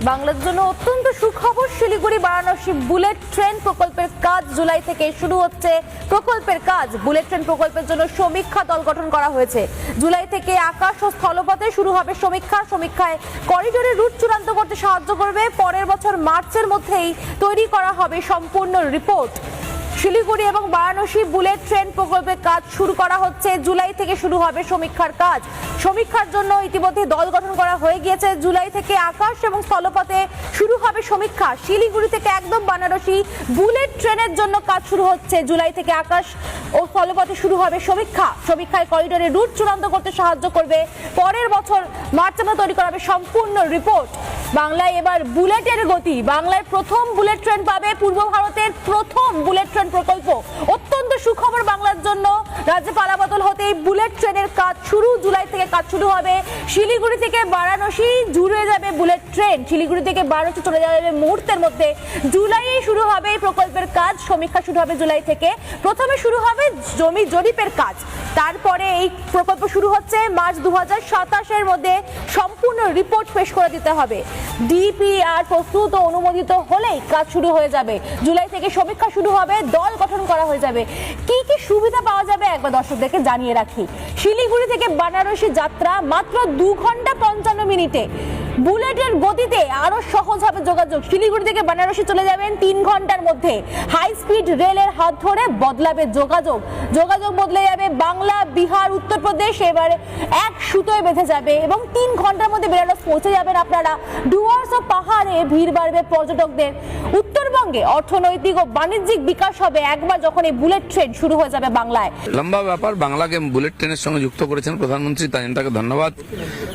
বাংলার জন্য অত্যন্ত সুখবর, শিলিগুড়ি বারাণসী বুলেট ট্রেন প্রকল্পের কাজ জুলাই থেকে শুরু হচ্ছে। প্রকল্পের কাজ বুলেট ট্রেন প্রকল্পের জন্য সমীক্ষা দল গঠন করা হয়েছে। জুলাই থেকে আকাশ ও স্থলপথে শুরু হবে সমীক্ষায় করিডোরের রুট চূড়ান্ত করতে সাহায্য করবে। পরের বছর মার্চের মধ্যেই তৈরি করা হবে সম্পূর্ণ রিপোর্ট। শিলিগুড়ি এবং বারাণসী বুলেট ট্রেন প্রকল্পের কাজ শুরু করা হচ্ছে। জুলাই থেকে শুরু হবে সমীক্ষার কাজ। সমীক্ষার জন্য ইতিমধ্যে দল গঠন করা হয়ে গিয়েছে। জুলাই থেকে আকাশ এবং স্থলপথে শুরু হবে সমীক্ষা। শিলিগুড়ি থেকে একদম বারাণসী বুলেট ট্রেনের জন্য কাজ শুরু হচ্ছে। জুলাই থেকে আকাশ ও স্থলপথে শুরু হবে সমীক্ষায় করিডোরের রুট চূড়ান্ত করতে সাহায্য করবে। পরের বছর মার্চে তৈরি করা হবে সম্পূর্ণ রিপোর্ট। বাংলায় এবার বুলেটের গতি। বাংলায় প্রথম বুলেট ট্রেন পাবে, পূর্ব ভারতের প্রথম বুলেট ট্রেন প্রকল্প। অত্যন্ত সুখবর বাংলার জন্য। রাজ্যে পালাবদল হতেই বুলেট ট্রেনের কাজ শুরু। জুলাই থেকে কাজ শুরু হবে। শিলিগুড়ি থেকে বারাণসী জুড়ে যাবে বুলেট ট্রেন। শিলিগুড়ি থেকে বারাণসী চলে যাবে মুহূর্তের মধ্যে। জুলাইয়ে শুরু হবে এই প্রকল্পের কাজ। সমীক্ষা শুরু হবে জুলাই থেকে। প্রথমে শুরু হবে জমি জরিপের কাজ, তারপরে এই প্রকল্প শুরু হচ্ছে। মার্চ 2027-এর মধ্যে সম্পূর্ণ রিপোর্ট পেশ করে দিতে হবে। ডিপিআর প্রস্তুত ও অনুমোদিত হলেই কাজ শুরু হয়ে যাবে। জুলাই থেকে সমীক্ষা শুরু হবে, দল গঠন করা হয়ে যাবে। কি কি সুবিধা পাওয়া যাবে একবার দর্শকদেরকে জানিয়ে রাখি। শিলিগুড়ি থেকে বারাণসী যাত্রা মাত্র 2 ঘন্টা 55 মিনিটে। বুলেটের গতিতে আরো সহজ হবে যোগাযোগ। শিলিগুড়ি থেকে বারাণসী চলে যাবেন 3 ঘন্টার মধ্যে। হাই স্পিড রেলের হাত ধরে বদলাবে যোগাযোগ বদলে যাবে। বাংলা, বিহার, উত্তরপ্রদেশ এবারে এক সুতোয় বেঁধে যাবে এবং 3 ঘন্টার মধ্যে বেনারস পৌঁছে যাবেন আপনারা। ডুয়ার্স ও পাহাড়ে ভিড় বাড়বে পর্যটকদের। উত্তরবঙ্গে অর্থনৈতিক ও বাণিজ্যিক বিকাশ হবে একবার যখন এই বুলেট ট্রেন শুরু হয়ে যাবে বাংলায়। লম্বা ব্যাপার, বাংলাকে বুলেট ট্রেনের সঙ্গে যুক্ত করেছেন প্রধানমন্ত্রী, তাই তাকে ধন্যবাদ।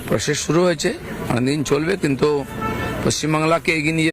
প্রসেস শুরু হয়েছে, অনেকদিন চলবে, কিন্তু পশ্চিমবাংলাকে এগিয়ে নিয়ে